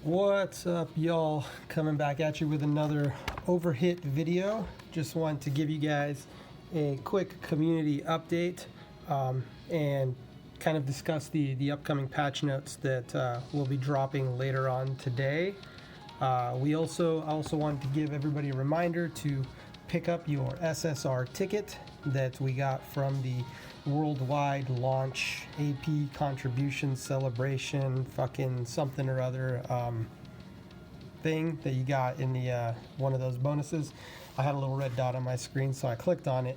What's up, y'all? Coming back at you with another Overhit video. Just want to give you guys a quick community update and kind of discuss the upcoming patch notes that will be dropping later on today. I also wanted to give everybody a reminder to pick up your SSR ticket that we got from the worldwide launch AP contribution celebration fucking something or other thing that you got in the one of those bonuses. I had a little red dot on my screen, so I clicked on it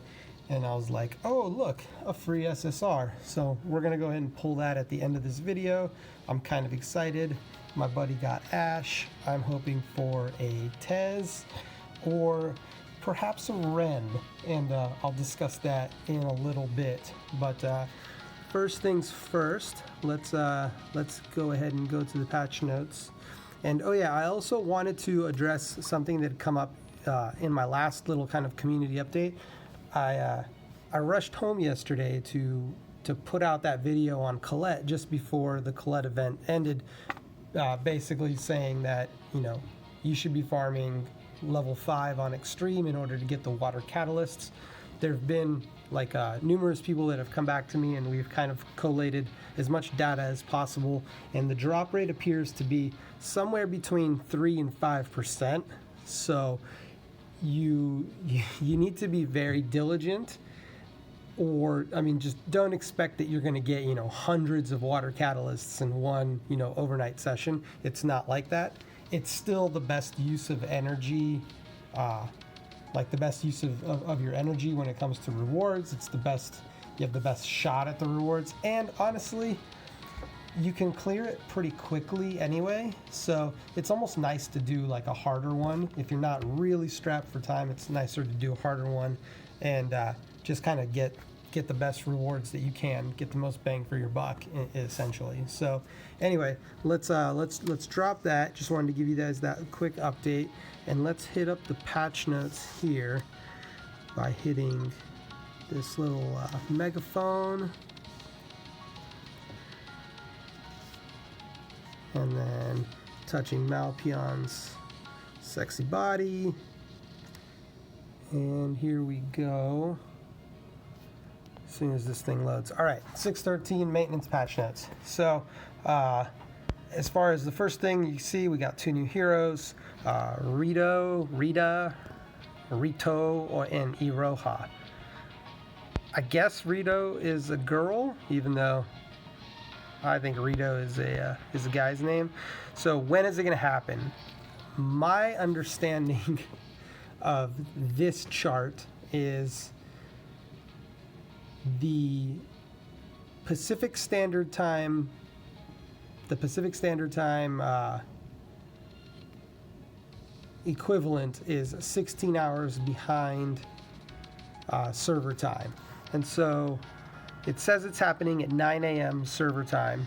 and I was like, oh look, a free SSR. So we're gonna go ahead and pull that at the end of this video. I'm kind of excited. My buddy got Ash. I'm hoping for a Tez or perhaps a Ren, and I'll discuss that in a little bit. But first things first, let's go ahead and go to the patch notes. And oh yeah, I also wanted to address something that had come up in my last little kind of community update. I rushed home yesterday to put out that video on Collette just before the Collette event ended, basically saying that, you know, you should be farming level 5 on extreme in order to get the water catalysts. There have been like numerous people that have come back to me, and we've kind of collated as much data as possible, and the drop rate appears to be somewhere between 3 and 5%. So you need to be very diligent, or I mean, just don't expect that you're going to get, you know, hundreds of water catalysts in one, you know, overnight session. It's not like that. It's still the best use of energy, like the best use of your energy when it comes to rewards. It's the best, you have the best shot at the rewards, and honestly, you can clear it pretty quickly anyway, so it's almost nice to do like a harder one. If you're not really strapped for time, it's nicer to do a harder one and just kind of get the best rewards that you can, get the most bang for your buck, essentially. So anyway, let's drop that. Just wanted to give you guys that quick update, and let's hit up the patch notes here by hitting this little megaphone, and then touching Malpion's sexy body, and here we go. As soon as this thing loads. All right, 6.13 maintenance patch notes. So as far as the first thing you see, we got 2 new heroes, Rito, and Iroha. I guess Rito is a girl, even though I think Rito is a guy's name. So when is it gonna happen? My understanding of this chart is the Pacific Standard Time equivalent is 16 hours behind server time. And so it says it's happening at 9 a.m. server time,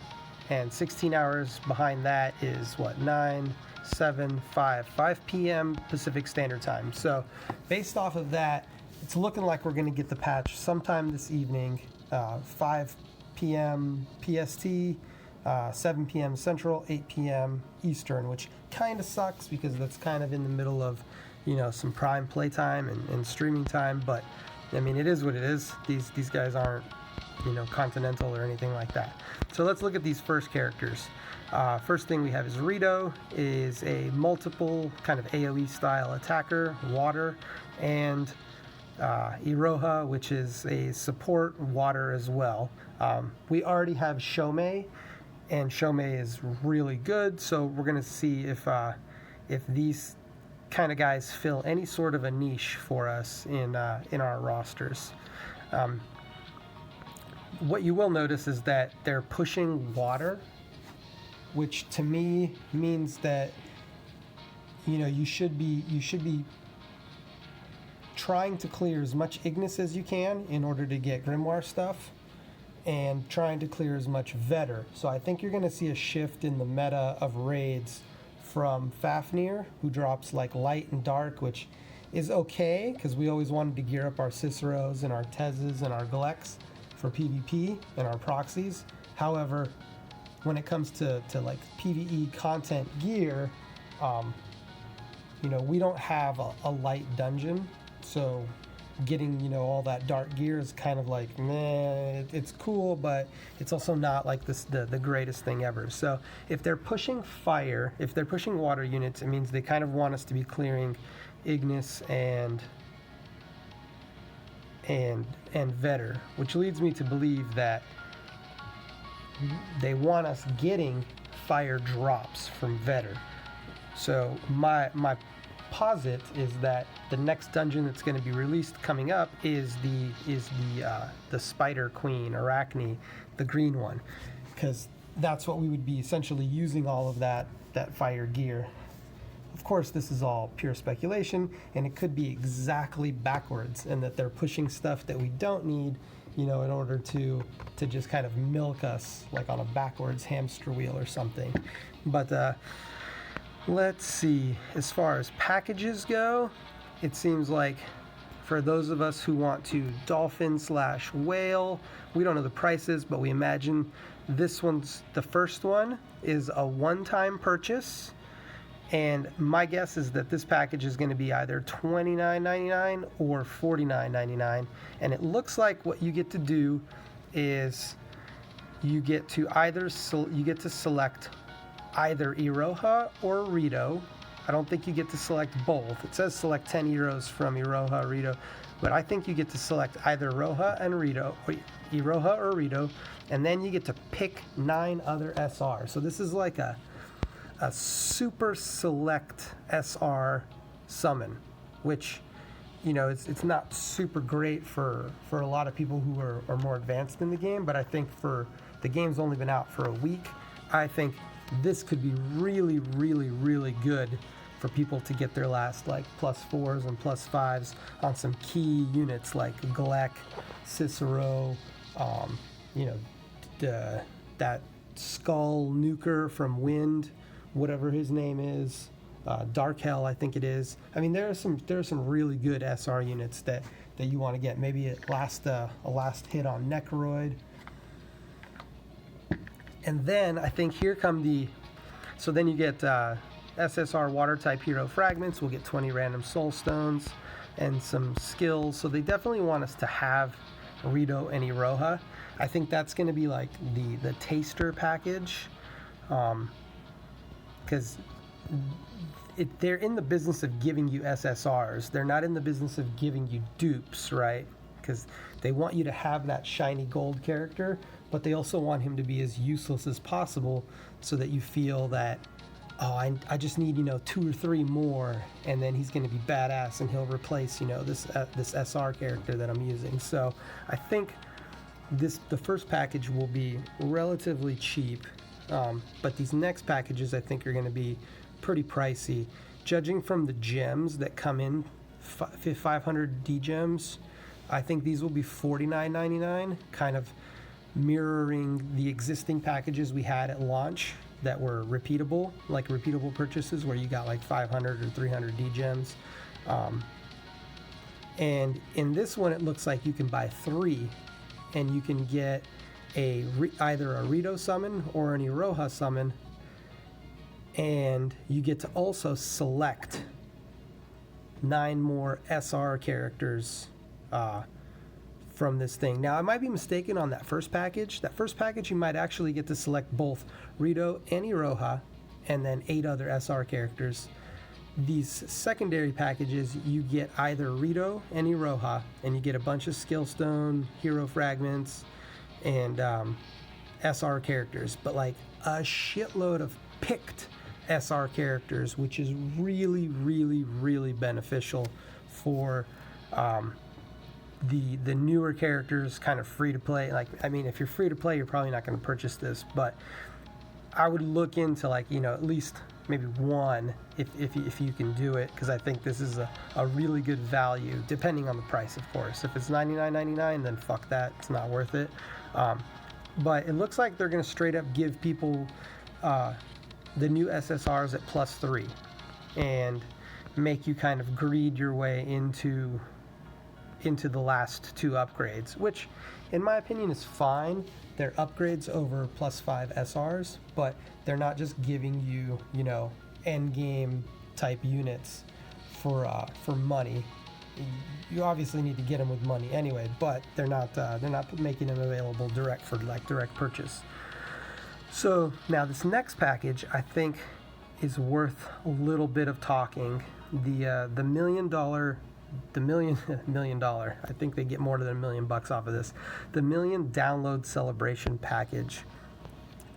and 16 hours behind that is what, 9, 7, 5 p.m. Pacific Standard Time. So based off of that, it's looking like we're going to get the patch sometime this evening, 5 p.m. PST, 7 p.m. Central, 8 p.m. Eastern, which kind of sucks because that's kind of in the middle of, you know, some prime playtime and streaming time. But I mean, it is what it is. These guys aren't, you know, continental or anything like that. So let's look at these first characters. First thing we have is Rito, is a multiple kind of AoE style attacker, water, and Iroha, which is a support water as well. We already have Shomei, and Shomei is really good, so we're going to see if these kind of guys fill any sort of a niche for us in our rosters. What you will notice is that they're pushing water, which to me means that, you know, you should be trying to clear as much Ignis as you can in order to get Grimoire stuff, and trying to clear as much Vetter. So I think you're going to see a shift in the meta of raids from Fafnir, who drops like light and dark, which is okay because we always wanted to gear up our Ciceros and our Tezes and our Glex for PvP and our proxies. However, when it comes to like PvE content gear, you know, we don't have a light dungeon, so getting, you know, all that dark gear is kind of like, meh, it's cool, but it's also not like the greatest thing ever. So if they're pushing fire, if they're pushing water units, it means they kind of want us to be clearing Ignis and Vetter, which leads me to believe that they want us getting fire drops from Vetter. So my posit is that the next dungeon that's going to be released coming up is the Spider Queen, Arachne, the green one, because that's what we would be essentially using all of that fire gear. Of course, this is all pure speculation, and it could be exactly backwards, and that they're pushing stuff that we don't need, you know, in order to just kind of milk us like on a backwards hamster wheel or something. But let's see, as far as packages go, it seems like for those of us who want to dolphin/whale, we don't know the prices, but we imagine this one's, the first one is a one-time purchase, and my guess is that this package is going to be either $29.99 or $49.99, and it looks like what you get to do is you get to select either Iroha or Rito. I don't think you get to select both. It says select 10 Eros from Iroha, Rito, but I think you get to select either Iroha or Rito, and then you get to pick 9 other SR. So this is like a super select SR summon, which, you know, it's not super great for a lot of people who are more advanced in the game, but I think for the game's only been out for a week, I think this could be really, really, really good for people to get their last like +4s and +5s on some key units like Collette, Cicero, you know, that Skull Nuker from Wind, whatever his name is, Dark Hell, I think it is. I mean, there are some really good SR units that you want to get. Maybe a last hit on Necroid. And then I think here come so then you get SSR water type hero fragments. We'll get 20 random soul stones and some skills. So they definitely want us to have Rito and Iroha. I think that's going to be like the taster package, because they're in the business of giving you SSRs. They're not in the business of giving you dupes, right? Because they want you to have that shiny gold character, but they also want him to be as useless as possible so that you feel that, oh, I just need, you know, 2 or 3 more, and then he's going to be badass and he'll replace, you know, this SR character that I'm using. So I think the first package will be relatively cheap, but these next packages I think are going to be pretty pricey. Judging from the gems that come in, 500 D gems, I think these will be $49.99, kind of mirroring the existing packages we had at launch that were repeatable, like repeatable purchases where you got like 500 or 300 D gems. And in this one, it looks like you can buy 3, and you can get either a Rito summon or an Iroha summon, and you get to also select 9 more SR characters from this thing. Now, I might be mistaken on that first package. That first package, you might actually get to select both Rito and Iroha, and then 8 other SR characters. These secondary packages, you get either Rito and Iroha, and you get a bunch of skill stone, hero fragments, and SR characters, but like a shitload of picked SR characters, which is really, really, really beneficial for the newer characters, kind of free to play. Like, I mean, if you're free to play, you're probably not going to purchase this, but I would look into, like, you know, at least maybe 1 if you can do it, because I think this is a really good value, depending on the price, of course. If it's $99.99, then fuck that, it's not worth it. But it looks like they're going to straight up give people the new SSRs at +3 and make you kind of greed your way into the last 2 upgrades, which in my opinion, is fine. They're upgrades over +5 SRs, but they're not just giving you, you know, end game type units for money. You obviously need to get them with money anyway, but they're not making them available direct for like direct purchase. So now this next package I think is worth a little bit of talking. The $1 million, $1 million. I think they get more than $1 million off of this. The million download celebration package.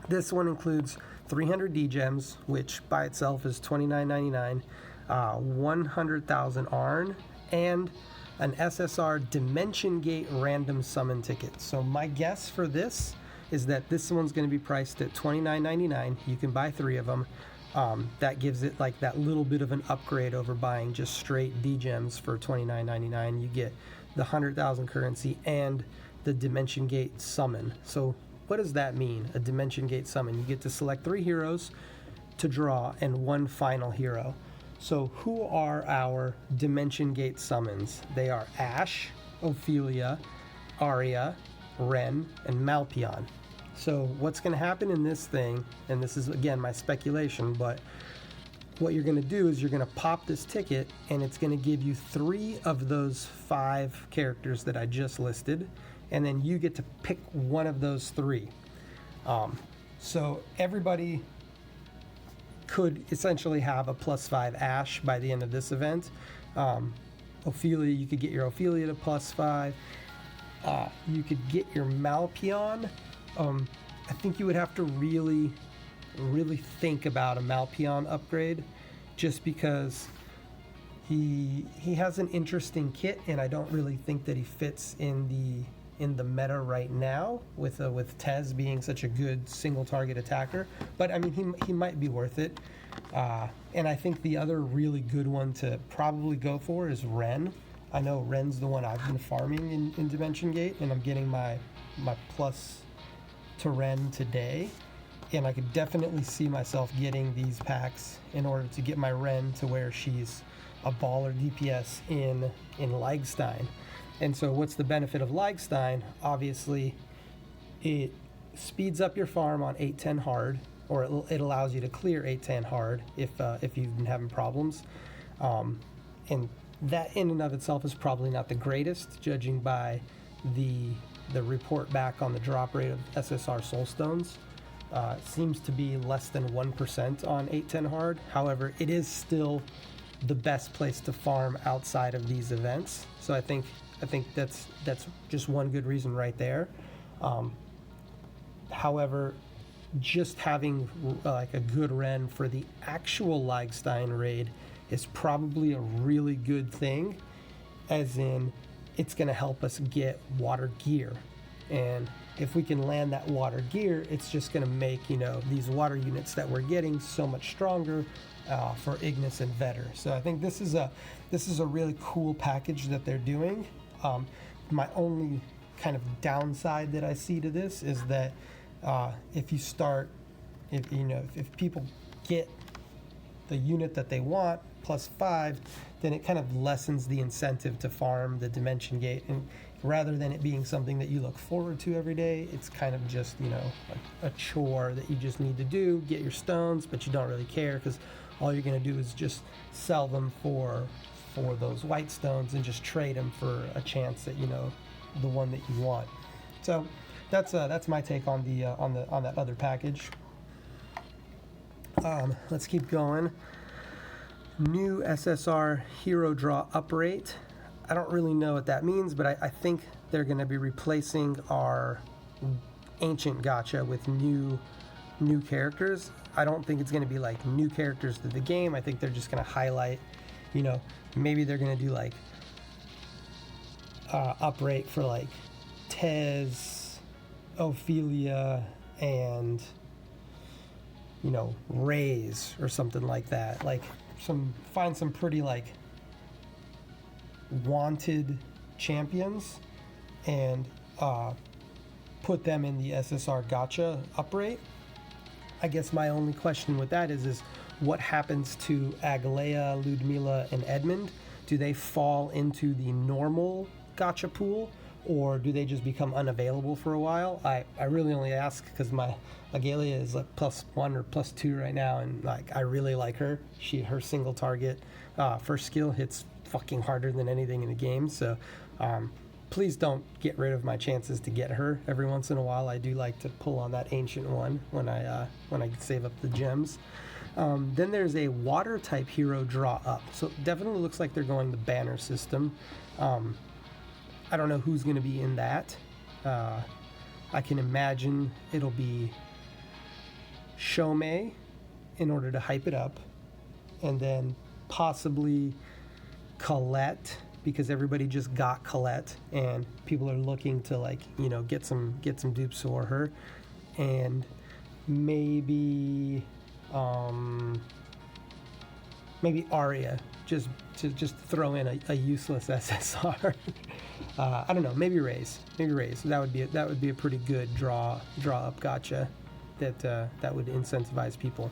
This one includes 300 D-gems, which by itself is $29.99, 100,000 ARN, and an SSR Dimension Gate random summon ticket. So my guess for this is that this one's going to be priced at $29.99. You can buy 3 of them. That gives it like that little bit of an upgrade over buying just straight D-gems for $29.99. You get the 100,000 currency and the Dimension Gate summon. So what does that mean, a Dimension Gate summon? You get to select 3 heroes to draw and 1 final hero. So who are our Dimension Gate summons? They are Ashe, Ophelia, Arya, Ren, and Malpion. So what's going to happen in this thing, and this is again my speculation, but what you're going to do is you're going to pop this ticket and it's going to give you 3 of those 5 characters that I just listed, and then you get to pick one of those 3. So everybody could essentially have a +5 Ashe by the end of this event. Ophelia, you could get your Ophelia to +5. You could get your Malpion. I think you would have to really think about a Malpion upgrade, just because he has an interesting kit, and I don't really think that he fits in the meta right now with Tez being such a good single target attacker. But I mean, he might be worth it. And I think the other really good one to probably go for is Ren. I know Ren's the one I've been farming in Dimension Gate, and I'm getting my plus to Ren today. And I could definitely see myself getting these packs in order to get my Ren to where she's a baller DPS in Leigstein. And so what's the benefit of Leigstein? Obviously, it speeds up your farm on 8-10 hard, or it allows you to clear 8-10 hard if you've been having problems. And that in and of itself is probably not the greatest, judging by the report back on the drop rate of SSR Soulstones. It seems to be less than 1% on 8-10 hard. However, it is still the best place to farm outside of these events. So I think that's just one good reason right there. However, just having like a good Ren for the actual Leigstein raid is probably a really good thing, as in it's going to help us get water gear. And if we can land that water gear, it's just going to make, you know, these water units that we're getting so much stronger for Ignis and Vetter. So I think this is a really cool package that they're doing. My only kind of downside that I see to this is that if people get the unit that they want +5, then it kind of lessens the incentive to farm the Dimension Gate. And rather than it being something that you look forward to every day, it's kind of just, you know, a chore that you just need to do, get your stones, but you don't really care, because all you're going to do is just sell them for those white stones and just trade them for a chance at, you know, the one that you want. So that's my take on that other package. Let's keep going. New SSR Hero Draw Uprate. I don't really know what that means, but I think they're going to be replacing our ancient gacha with new characters. I don't think it's going to be like new characters to the game. I think they're just going to highlight, you know, maybe they're going to do like uprate for like Tez, Ophelia, and, you know, Raze or something like that. Like find some pretty like wanted champions and put them in the SSR gacha uprate. I guess my only question with that is what happens to Agalea, Ludmila, and Edmund? Do they fall into the normal gacha pool, or do they just become unavailable for a while? I really only ask because my Agalia is like +1 or +2 right now, and like I really like her. Her single target first skill hits fucking harder than anything in the game. So please don't get rid of my chances to get her every once in a while. I do like to pull on that ancient one when I save up the gems. Then there's a water type hero draw up. So it definitely looks like they're going the banner system. I don't know who's going to be in that. I can imagine it'll be Shomei in order to hype it up, and then possibly Collette, because everybody just got Collette and people are looking to, like, you know, get some dupes for her, and maybe Arya, just throw in a useless SSR. I don't know, maybe Raze. That would be a pretty good draw up gotcha that would incentivize people.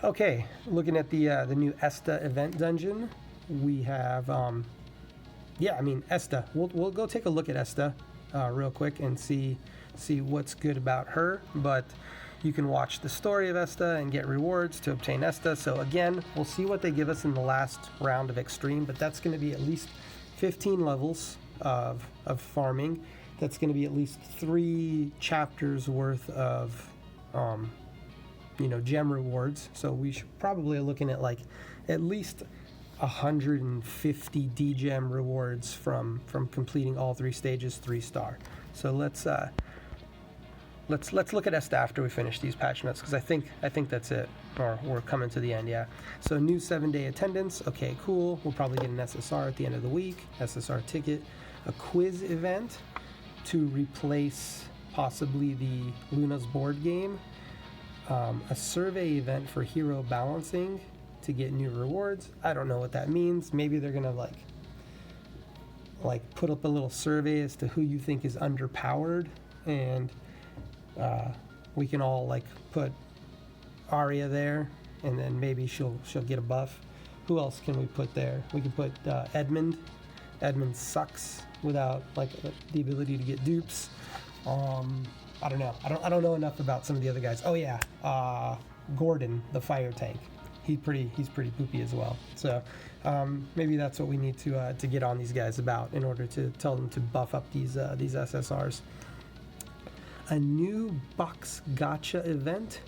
Okay, looking at the new Esta event dungeon, we have Esta. We'll go take a look at Esta real quick and see what's good about her. But you can watch the story of Esta and get rewards to obtain Esta. So again, we'll see what they give us in the last round of Extreme, but that's going to be at least 15 levels of farming. That's going to be at least 3 chapters worth of gem rewards. So we should probably looking at like at least 150 D-gem rewards from completing all 3 stages 3-star. So let's look at Esta after we finish these patch notes, because I think that's it, or we're coming to the end. Yeah. So new 7-day attendance. Okay, cool. We'll probably get an SSR at the end of the week. SSR ticket, a quiz event to replace possibly the Luna's board game, a survey event for hero balancing to get new rewards. I don't know what that means. Maybe they're gonna like put up a little survey as to who you think is underpowered, and we can all like put Arya there, and then maybe she'll get a buff. Who else can we put there? We can put Edmund. Edmund sucks without like the ability to get dupes. I don't know. I don't know enough about some of the other guys. Oh yeah, Gordon, the fire tank. He's pretty poopy as well. So maybe that's what we need to get on these guys about in order to tell them to buff up these SSRs. A new box gotcha event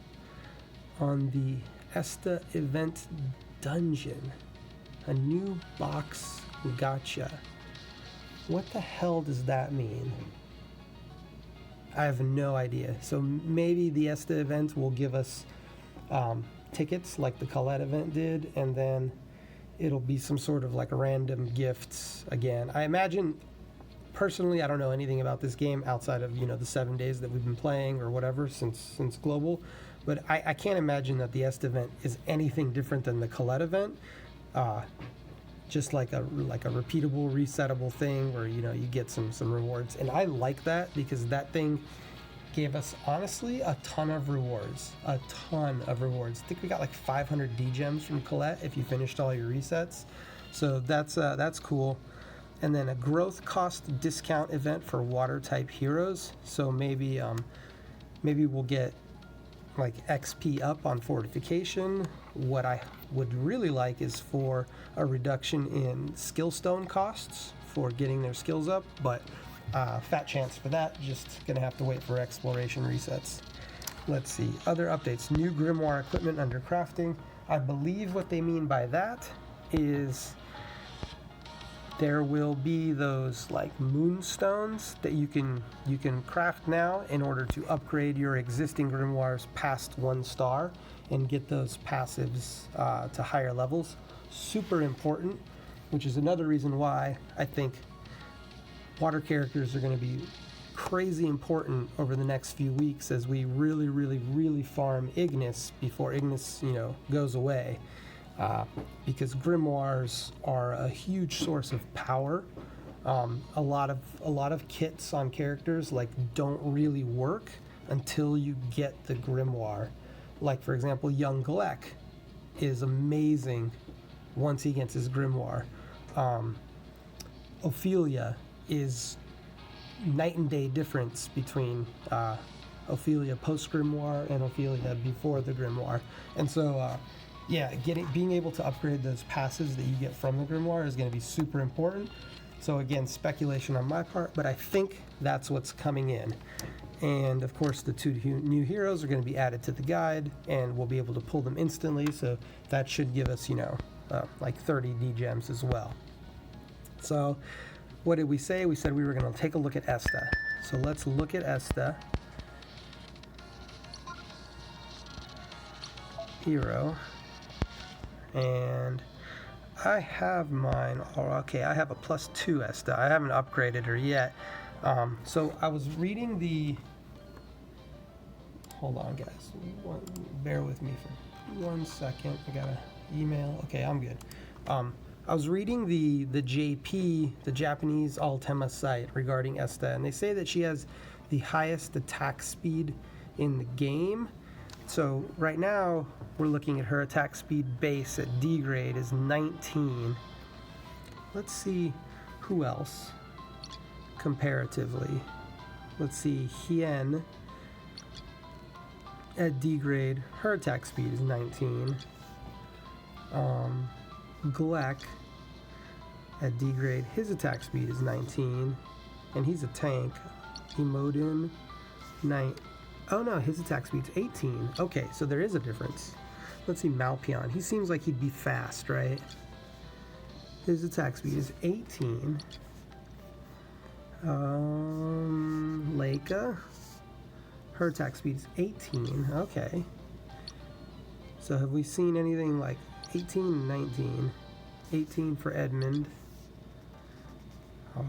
on the Esta event dungeon. A new box gotcha. What the hell does that mean? I have no idea. So maybe the Esta event will give us tickets like the Collette event did, and then it'll be some sort of like random gifts again. I imagine, personally, I don't know anything about this game outside of the 7 days that we've been playing or whatever since global, but I can't imagine that the Esta event is anything different than the Collette event. Just like a repeatable, resettable thing where you get some rewards, and I like that because that thing gave us honestly a ton of rewards. I think we got like 500 D-gems from Collette if you finished all your resets, so that's cool. And then a growth cost discount event for water type heroes. So maybe we'll get like XP up on fortification. What I would really like is for a reduction in skill stone costs for getting their skills up, but fat chance for that. Just gonna have to wait for exploration resets. Let's see, other updates. New grimoire equipment under crafting. I believe what they mean by that is there will be those like moonstones that you can craft now in order to upgrade your existing grimoires past 1 star and get those passives to higher levels. Super important, which is another reason why I think water characters are going to be crazy important over the next few weeks as we really farm Ignis before Ignis goes away. Because grimoires are a huge source of power. A lot of kits on characters like don't really work until you get the grimoire. Like for example, young Gleck is amazing once he gets his grimoire. Ophelia is night and day difference between Ophelia post Grimoire and Ophelia before the Grimoire. And so, yeah, being able to upgrade those passes that you get from the Grimoire is going to be super important. So again, speculation on my part, but I think that's what's coming in. And of course, the 2 new heroes are going to be added to the guide, and we'll be able to pull them instantly. So that should give us, like 30 D gems as well. So what did we say? We said we were going to take a look at Esta. So let's look at Esta. Hero. And I have mine. Okay, I have a +2 Esta. I haven't upgraded her yet. So I was reading the... Hold on, guys. Bear with me for 1 second. I got an email. Okay, I'm good. I was reading the JP, the Japanese Altema site regarding Esta, and they say that she has the highest attack speed in the game. So right now, we're looking at her attack speed base at D grade is 19. Let's see who else comparatively. Let's see, Hien at D grade, her attack speed is 19. Gleck at D grade, his attack speed is 19, and he's a tank. Emodin, 9. Oh no, his attack speed's 18. Okay, so there is a difference. Let's see, Malpion. He seems like he'd be fast, right? His attack speed is 18. Leica, her attack speed is 18. Okay. So have we seen anything like 18 and 19? 18 for Edmund.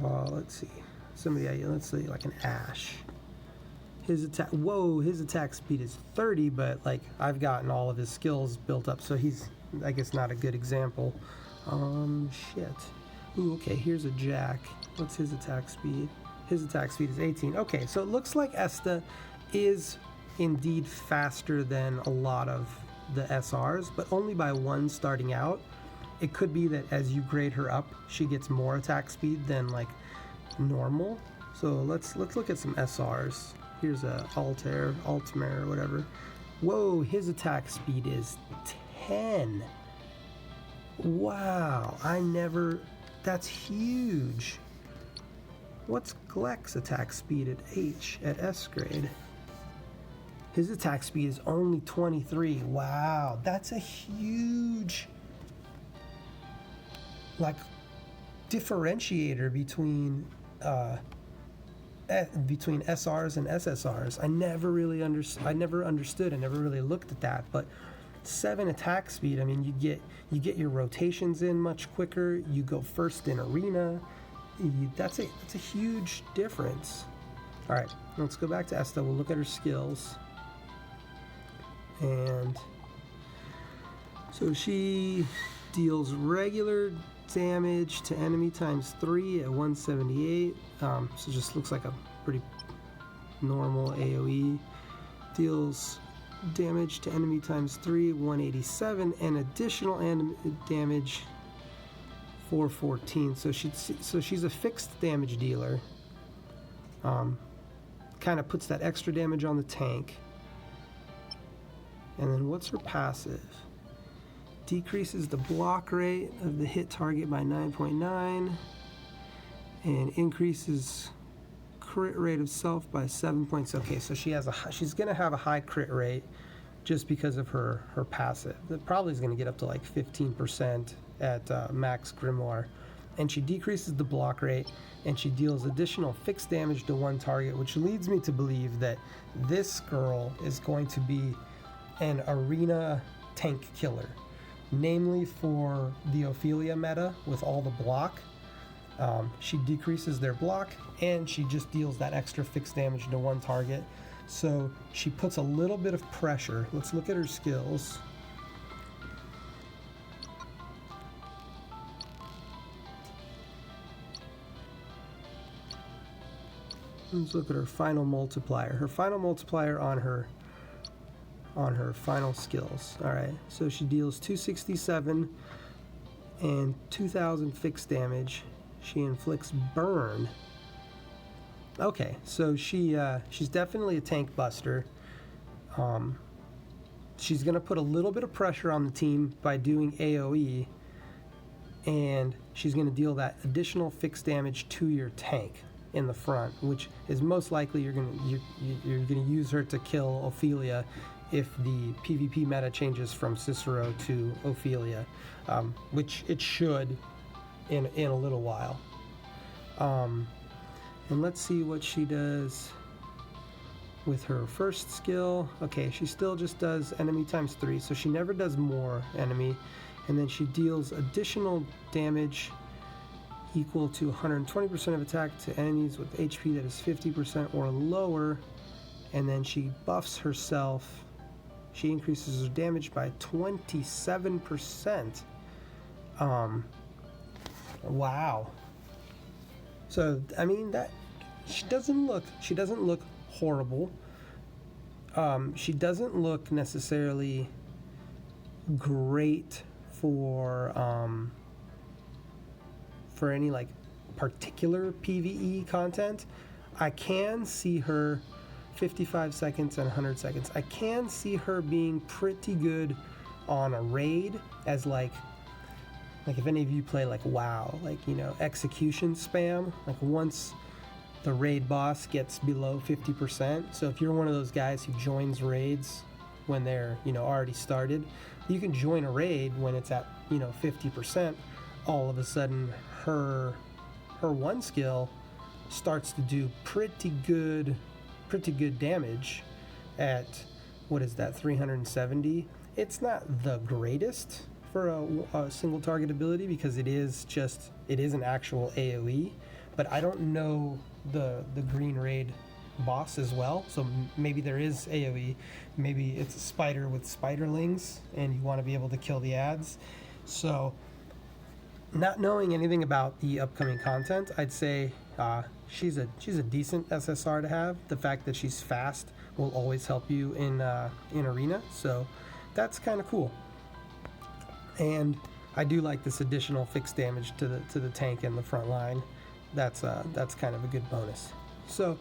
Let's see. Let's see, like an Ash. His attack speed is 30, but like I've gotten all of his skills built up, so he's, I guess, not a good example. Shit. Ooh, okay, here's a Jack. What's his attack speed? His attack speed is 18. Okay, so it looks like Esta is indeed faster than a lot of the SRs, but only by 1 starting out. It could be that as you grade her up, she gets more attack speed than like normal. So let's look at some SRs. Here's a Altair, whatever. Whoa, his attack speed is 10. Wow, that's huge. What's Gleck's attack speed at S grade? His attack speed is only 23. Wow, that's a huge, like, differentiator between SRs and SSRs. I never really understood. I never really looked at that. But 7 attack speed. I mean, you get your rotations in much quicker. You go first in arena. That's a huge difference. All right, let's go back to Esta. We'll look at her skills. And so she deals regular damage to enemy times 3 at 178. So just looks like a pretty normal AoE. Deals damage to enemy times 3, 187, and additional damage 414. So she's a fixed damage dealer. Kind of puts that extra damage on the tank. And then what's her passive? Decreases the block rate of the hit target by 9.9 and increases crit rate of self by 7 points. Okay, so she's gonna have a high crit rate just because of her passive. That probably is gonna get up to like 15% at max Grimoire. And she decreases the block rate, and she deals additional fixed damage to one target, which leads me to believe that this girl is going to be an arena tank killer, namely for the Ophelia meta with all the block. She decreases their block, and she just deals that extra fixed damage to one target. So she puts a little bit of pressure. Let's look at her skills. Let's look at her final multiplier. Her final multiplier on her final skills. All right, so she deals 267 and 2,000 fixed damage. She inflicts burn Okay, so she's definitely a tank buster. She's going to put a little bit of pressure on the team by doing AoE, and she's going to deal that additional fixed damage to your tank in the front, which is most likely you're going to use her to kill Ophelia if the PvP meta changes from Cicero to Ophelia, which it should in a little while. And let's see what she does with her first skill. Okay, she still just does enemy times 3, so she never does more enemy. And then she deals additional damage equal to 120% of attack to enemies with HP that is 50% or lower. And then she buffs herself. She increases her damage by 27%. Wow. So I mean that she doesn't look horrible. She doesn't look necessarily great for any like particular PvE content. I can see her 55 seconds and 100 seconds. I can see her being pretty good on a raid as like if any of you play like WoW, like, you know, execution spam, like once the raid boss gets below 50%. So if you're one of those guys who joins raids when they're, you know, already started, you can join a raid when it's at, you know, 50%. All of a sudden her one skill starts to do pretty good damage at, what is that, 370. It's not the greatest for a single target ability because it is an actual AoE, but I don't know the green raid boss as well, so maybe there is AoE. Maybe it's a spider with spiderlings and you want to be able to kill the ads. So not knowing anything about the upcoming content, I'd say she's a decent SSR to have. The fact that she's fast will always help you in arena, so that's kind of cool. And I do like this additional fixed damage to the tank in the front line. That's kind of a good bonus. So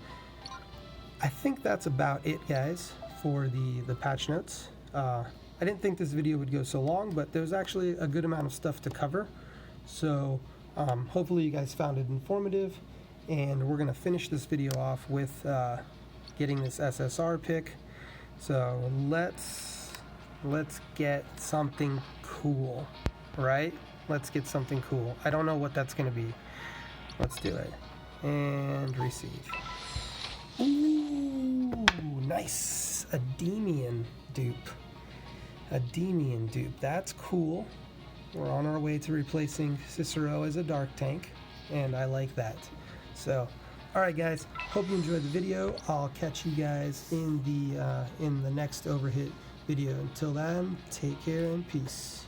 I think that's about it, guys, for the patch notes. I didn't think this video would go so long, but there's actually a good amount of stuff to cover. So hopefully you guys found it informative, and we're gonna finish this video off with getting this SSR pick. So let's get something cool, right? Let's get something cool. I don't know what that's gonna be. Let's do it. And receive. Ooh, nice. A Demian dupe. A Demian dupe. That's cool. We're on our way to replacing Cicero as a dark tank, and I like that. So, alright guys, hope you enjoyed the video. I'll catch you guys in the next Overhit video. Until then, take care and peace.